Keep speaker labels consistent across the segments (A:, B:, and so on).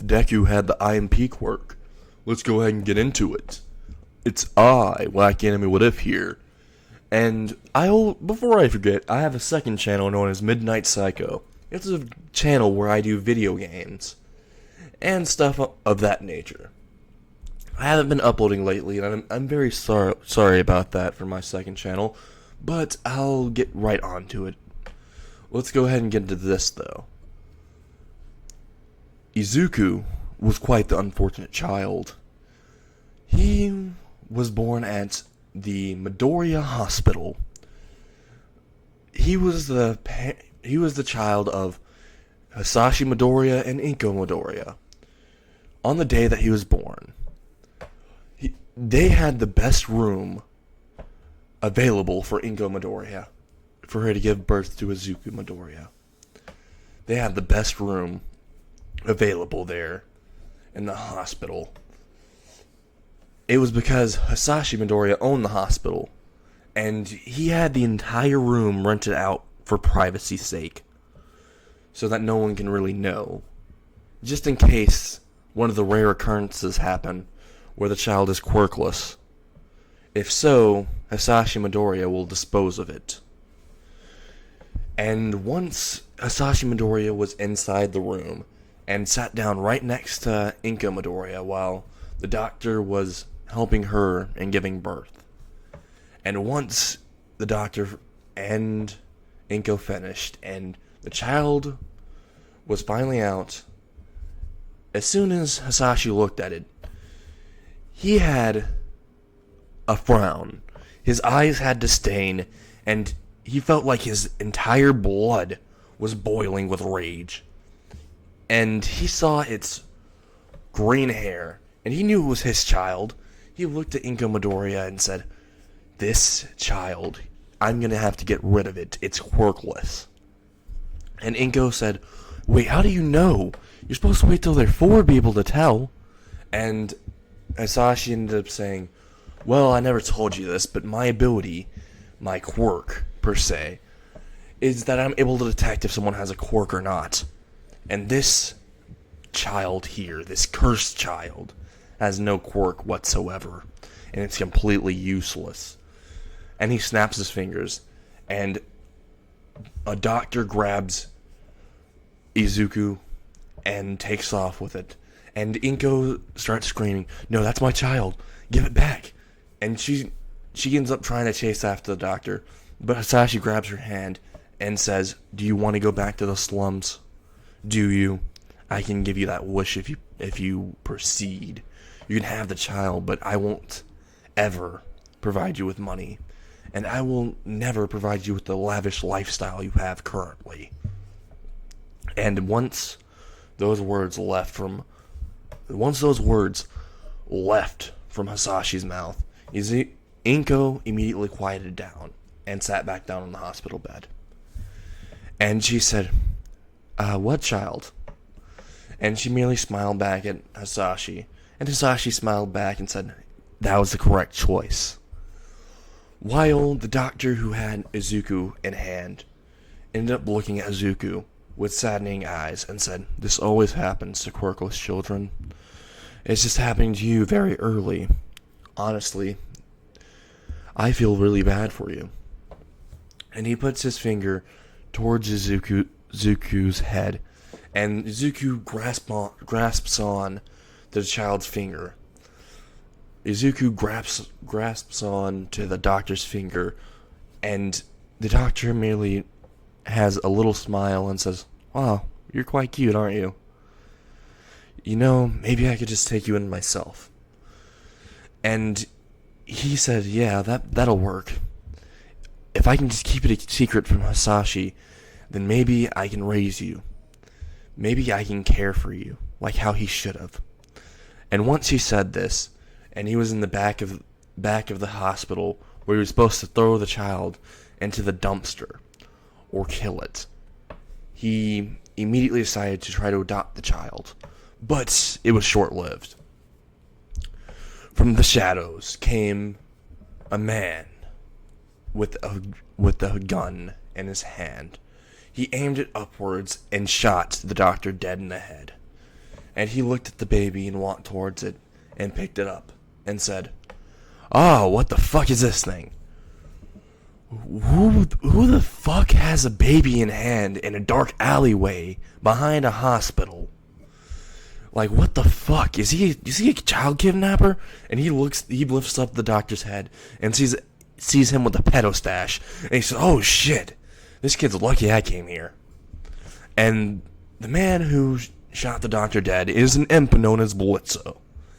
A: Deku had the I.M.P Quirk. Let's go ahead and get into it. It's I, Whack Anime What If here. And before I forget, I have a second channel known as Midnight Psycho. It's a channel where I do video games and stuff of that nature. I haven't been uploading lately, and I'm very sorry about that for my second channel, but I'll get right onto it. Let's go ahead and get into this, though. Izuku was quite the unfortunate child. He was born at the Midoriya Hospital. He was the child of Hisashi Midoriya and Inko Midoriya. On the day that he was born, they had the best room available for Inko Midoriya, for her to give birth to Izuku Midoriya. They had the best room available there in the hospital. It was because Hisashi Midoriya owned the hospital, and he had the entire room rented out for privacy's sake, so that no one can really know, just in case one of the rare occurrences happen where the child is quirkless. If so, Hisashi Midoriya will dispose of it. And once Hisashi Midoriya was inside the room and sat down right next to Inko Midoriya while the doctor was helping her and giving birth. And once the doctor and Inko finished and the child was finally out, as soon as Hisashi looked at it, he had a frown. His eyes had disdain, and he felt like his entire blood was boiling with rage. And he saw its green hair, and he knew it was his child. He looked at Inko Midoriya and said, "This child, I'm going to have to get rid of it. It's quirkless." And Inko said, "Wait, how do you know? You're supposed to wait till they're 4 to be able to tell." And Hisashi ended up saying, "Well, I never told you this, but my ability, my quirk, per se, is that I'm able to detect if someone has a quirk or not. And this child here, this cursed child, has no quirk whatsoever, and it's completely useless." And he snaps his fingers, and a doctor grabs Izuku and takes off with it. And Inko starts screaming, "No, that's my child. Give it back." And she ends up trying to chase after the doctor, but Hisashi grabs her hand and says, "Do you want to go back to the slums? Do you? I can give you that wish if you proceed. You can have the child, but I won't ever provide you with money. And I will never provide you with the lavish lifestyle you have currently." And once those words left from Hisashi's mouth, Inko immediately quieted down and sat back down on the hospital bed. And she said, "What child?" And she merely smiled back at Hisashi, and Hisashi smiled back and said, "That was the correct choice." While the doctor who had Izuku in hand ended up looking at Izuku with saddening eyes and said, "This always happens to quirkless children. It's just happening to you very early. Honestly, I feel really bad for you." And he puts his finger towards Izuku's head, and Izuku grasps on to the child's finger. Izuku grasps on to the doctor's finger, and the doctor merely has a little smile and says, "Wow, you're quite cute, aren't you? You know, maybe I could just take you in myself." And he said, "Yeah, that'll work. If I can just keep it a secret from Hisashi, then maybe I can raise you. Maybe I can care for you, like how he should have." And once he said this, and he was in the back of the hospital where he was supposed to throw the child into the dumpster or kill it, he immediately decided to try to adopt the child. But it was short-lived. From the shadows came a man with a gun in his hand. He aimed it upwards and shot the doctor dead in the head. And he looked at the baby and walked towards it and picked it up and said, "Oh, what the fuck is this thing? Who the fuck has a baby in hand in a dark alleyway behind a hospital? Like, what the fuck? Is he a child kidnapper?" And he lifts up the doctor's head and sees him with a pedo stash. And he says, "Oh shit, this kid's lucky I came here." And the man who shot the doctor dead is an imp known as Blitzo.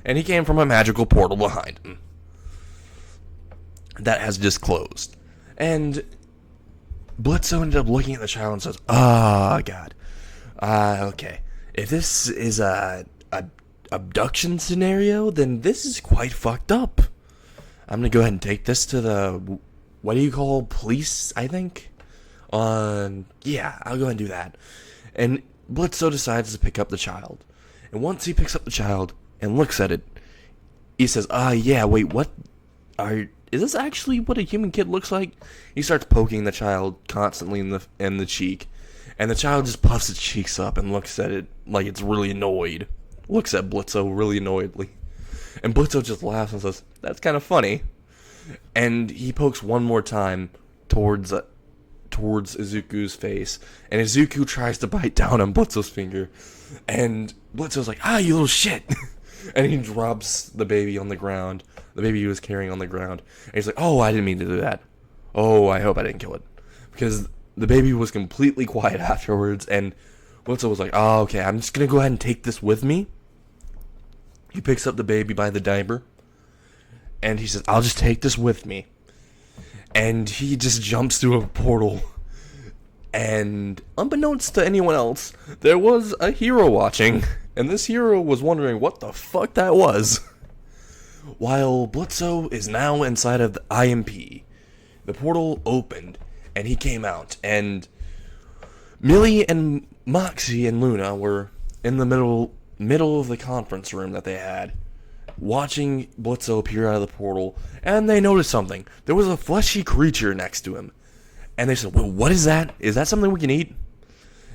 A: And he came from a magical portal behind him that has just closed. And Blitzo ended up looking at the child and says, "Ah, God. Okay. If this is a abduction scenario, then this is quite fucked up. I'm going to go ahead and take this to the, what do you call, police, I think? Yeah, I'll go ahead and do that." And Blitzo decides to pick up the child. And once he picks up the child and looks at it, he says, yeah, wait, what? Is this actually what a human kid looks like?" He starts poking the child constantly in the cheek. And the child just puffs its cheeks up and looks at it like it's really annoyed. Looks at Blitzo really annoyedly. And Blitzo just laughs and says, "That's kind of funny." And he pokes one more time towards Izuku's face. And Izuku tries to bite down on Blitzo's finger. And Blitzo's like, "Ah, you little shit." And he drops the baby on the ground. The baby he was carrying on the ground. And he's like, "Oh, I didn't mean to do that. Oh, I hope I didn't kill it." Because the baby was completely quiet afterwards. And Blitzo was like, "Oh, okay, I'm just going to go ahead and take this with me." He picks up the baby by the diaper. And he says, "I'll just take this with me." And he just jumps through a portal. And unbeknownst to anyone else, there was a hero watching. And this hero was wondering what the fuck that was. While Blitzo is now inside of the I.M.P, the portal opened, and he came out. And Millie and Moxie and Luna were in the middle of the conference room that they had, watching Blitzo appear out of the portal, and they noticed something. There was a fleshy creature next to him. And they said, "Well, what is that? Is that something we can eat?"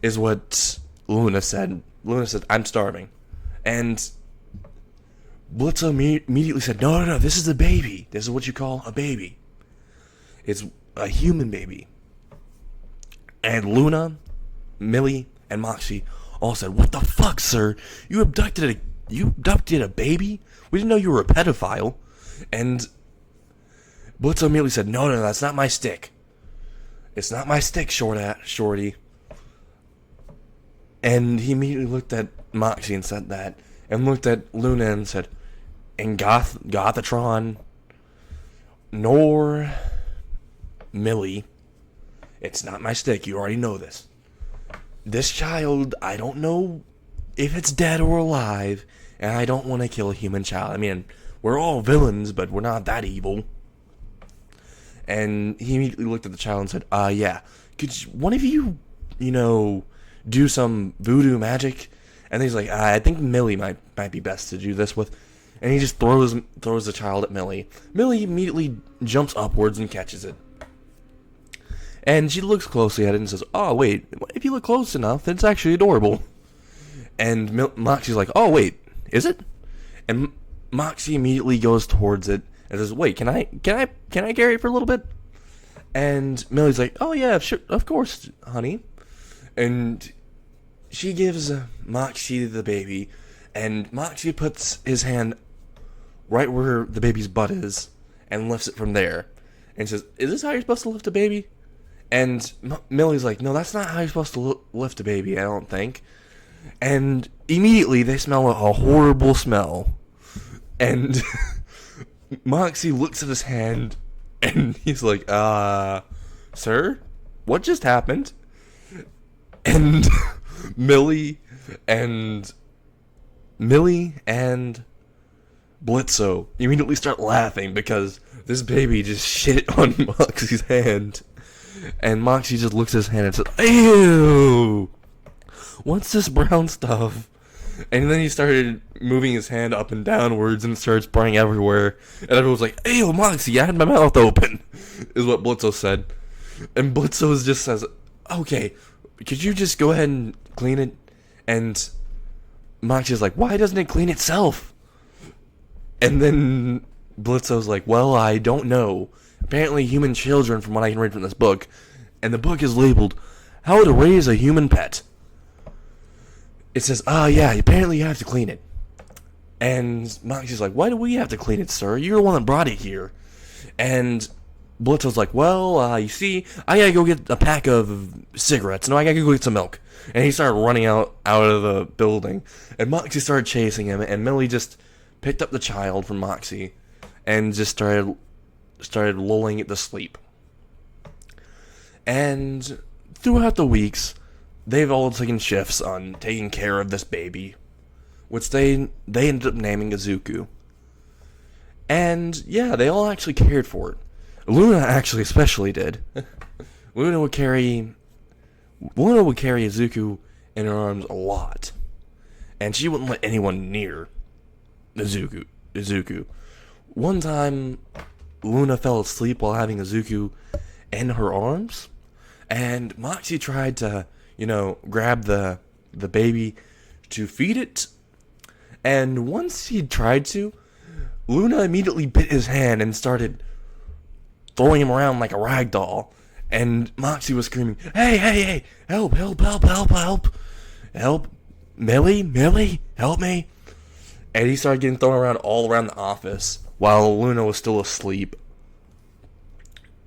A: Is what Luna said. Luna said, "I'm starving." And Blitzo immediately said, No, this is a baby. This is what you call a baby. It's a human baby." And Luna, Millie, and Moxie all said, "What the fuck, sir? You abducted a baby? We didn't know you were a pedophile." And Blitzo immediately said, No, that's not my stick. It's not my stick, shorty. And he immediately looked at Moxie and said that, and looked at Luna and said, "And Gothatron, nor Millie, it's not my stick. You already know this. This child, I don't know if it's dead or alive, and I don't want to kill a human child. I mean, we're all villains, but we're not that evil." And he immediately looked at the child and said, yeah, could one of you, do some voodoo magic?" And he's like, "I think Millie might be best to do this with." And he just throws the child at Millie. Millie immediately jumps upwards and catches it. And she looks closely at it and says, "Oh, wait, if you look close enough, it's actually adorable." And Moxie's like, "Oh, wait, is it?" And Moxie immediately goes towards it and says, "Wait, can I carry it for a little bit?" And Millie's like, "Oh yeah, sure, of course, honey." And she gives Moxie the baby, and Moxie puts his hand right where the baby's butt is and lifts it from there. And says, "Is this how you're supposed to lift a baby?" And Millie's like, "No, that's not how you're supposed to lift a baby, I don't think." And immediately they smell a horrible smell. And Moxie looks at his hand, and he's like, "Sir, what just happened?" And Millie and Blitzo immediately start laughing because this baby just shit on Moxie's hand. And Moxie just looks at his hand and says, "Ew! What's this brown stuff?" And then he started moving his hand up and downwards and it started spraying everywhere. And everyone was like, "Ew, Moxie, I had my mouth open," is what Blitzo said. And Blitzo just says, "Okay, could you just go ahead and clean it?" And Moxie's like, why doesn't it clean itself? And then Blitzo's like, well, I don't know. Apparently human children, from what I can read from this book, and the book is labeled, How to Raise a Human Pet. It says, yeah, apparently you have to clean it. And Moxie's like, why do we have to clean it, sir? You're the one that brought it here. And Blitzo's like, well, you see, I gotta go get a pack of cigarettes. No, I gotta go get some milk. And he started running out of the building. And Moxie started chasing him, and Millie just picked up the child from Moxie and just started lulling it to sleep. And throughout the weeks, they've all taken shifts on taking care of this baby, which they ended up naming Izuku. And yeah, they all actually cared for it. Luna actually especially did. Luna would carry Izuku in her arms a lot, and she wouldn't let anyone near Izuku. One time, Luna fell asleep while having Izuku in her arms, and Moxie tried to, grab the baby to feed it, and once he tried to, Luna immediately bit his hand and started throwing him around like a rag doll. And Moxie was screaming, hey, help, Millie, help me. And he started getting thrown around all around the office while Luna was still asleep.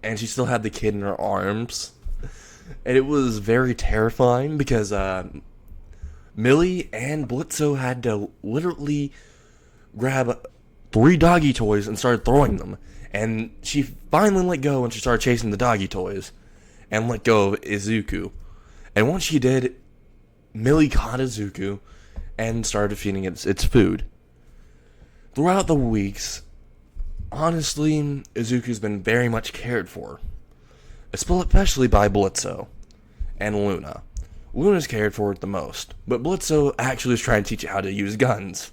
A: And she still had the kid in her arms. And it was very terrifying because Millie and Blitzo had to literally grab 3 doggy toys and started throwing them. And she finally let go when she started chasing the doggy toys and let go of Izuku. And once she did, Millie caught Izuku and started feeding it its food. Throughout the weeks, honestly, Izuku's been very much cared for, especially by Blitzo and Luna. Luna's cared for it the most, but Blitzo actually was trying to teach it how to use guns.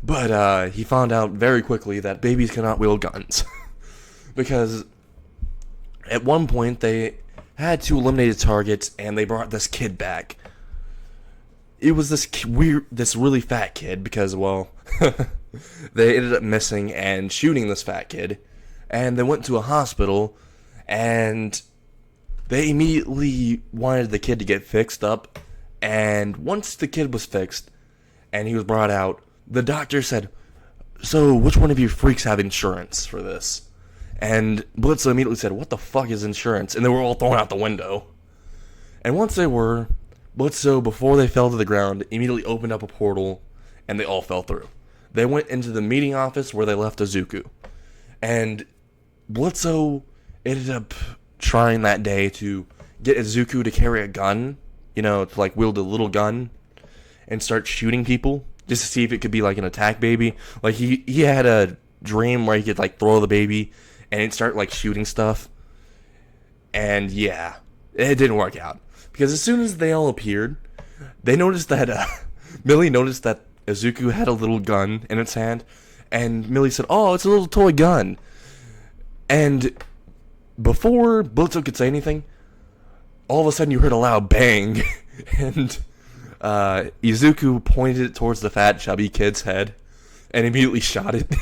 A: But he found out very quickly that babies cannot wield guns. Because at one point they had to eliminate a target and they brought this kid back. It was this really fat kid because, well, they ended up missing and shooting this fat kid. And they went to a hospital and they immediately wanted the kid to get fixed up. And once the kid was fixed and he was brought out, the doctor said, so which one of you freaks have insurance for this? And Blitzo immediately said, what the fuck is insurance? And they were all thrown out the window. And once they were, Blitzo, before they fell to the ground, immediately opened up a portal, and they all fell through. They went into the meeting office where they left Izuku. And Blitzo ended up trying that day to get Izuku to carry a gun, to like wield a little gun and start shooting people, just to see if it could be like an attack baby. Like he had a dream where he could like throw the baby and it'd start like shooting stuff. And yeah, it didn't work out. Because as soon as they all appeared, they noticed that, Millie noticed that Izuku had a little gun in its hand. And Millie said, oh, it's a little toy gun. And before Blitzo could say anything, all of a sudden you heard a loud bang. And Izuku pointed it towards the fat, chubby kid's head and immediately shot it.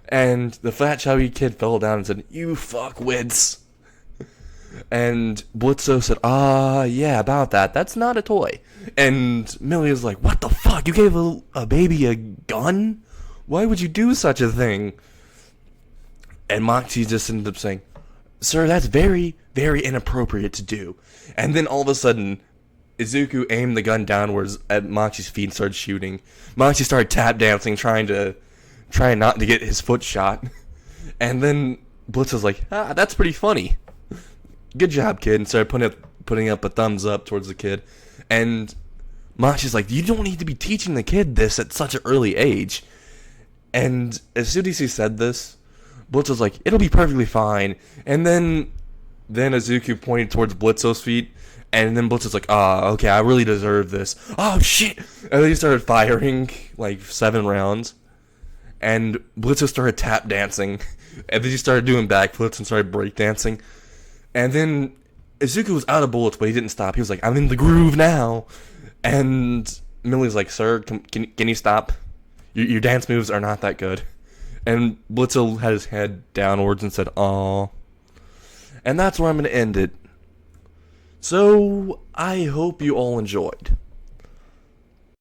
A: And the fat, chubby kid fell down and said, you fuckwits. And Blitzo said, yeah, about that. That's not a toy. And Millie was like, what the fuck? You gave a baby a gun? Why would you do such a thing? And Moxie just ended up saying, sir, that's very, very inappropriate to do. And then all of a sudden, Izuku aimed the gun downwards at Moxie's feet and started shooting. Moxie started tap dancing, trying not to get his foot shot. And then Blitzo's like, that's pretty funny. Good job, kid. And started putting up a thumbs up towards the kid. And Moxie's like, you don't need to be teaching the kid this at such an early age. And as soon as he said this, Blitzo's like, it'll be perfectly fine. And then Izuku pointed towards Blitzo's feet. And then Blitzo's like, okay, I really deserve this. Oh, shit! And then he started firing, like, 7 rounds. And Blitzo started tap dancing. And then he started doing backflips and started breakdancing. And then Izuku was out of bullets, but he didn't stop. He was like, I'm in the groove now. And Millie's like, "Sir, can you stop? Your dance moves are not that good." And Blitzel had his head downwards and said, "Aw." And that's where I'm going to end it. So, I hope you all enjoyed.